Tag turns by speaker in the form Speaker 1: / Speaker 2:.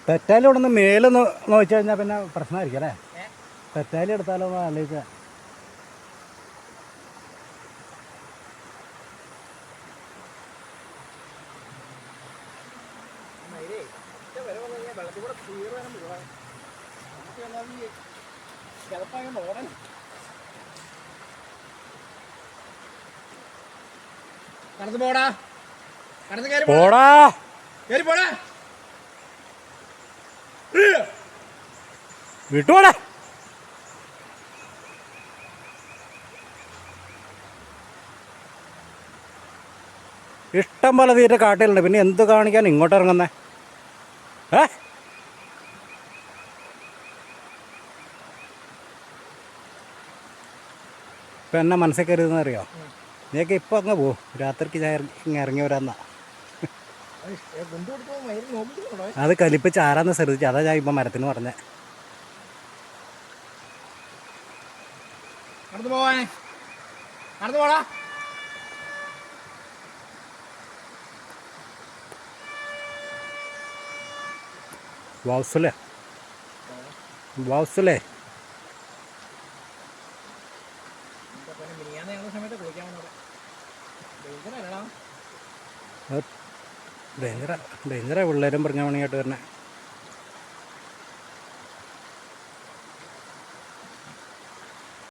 Speaker 1: തെറ്റാലി ഇവിടെ നിന്ന് മേലൊന്ന് നോക്കിച്ചു കഴിഞ്ഞാൽ പിന്നെ പ്രശ്നമായിരിക്കും അല്ലേ? തെറ്റാലി എടുത്താലോ എന്ന് ആലോചിക്കുക. പോടാ വിട്ടുപോടാ. ഇഷ്ടം പോലെ തീരെ കാട്ടിലുണ്ട്, പിന്നെ എന്ത് കാണിക്കാൻ ഇങ്ങോട്ട് ഇറങ്ങുന്നേ? ഇപ്പം എന്നെ മനസ്സിൽ കരുതുന്ന അറിയോ? നീയൊക്കെ ഇപ്പം അങ്ങ് പോവും, രാത്രിക്ക് ഇങ്ങ് ഇറങ്ങി വരാന്നാ. അത് കലിപ്പിച്ച് ആരാന്ന് ശ്രദ്ധിച്ചു, അതാ ഞാൻ ഇപ്പം മരത്തിന് പറഞ്ഞേ. വാസുലേ വാസുലേ ഡേഞ്ചറാ പിള്ളേരും പറഞ്ഞ പണിയായിട്ട് വരണേ.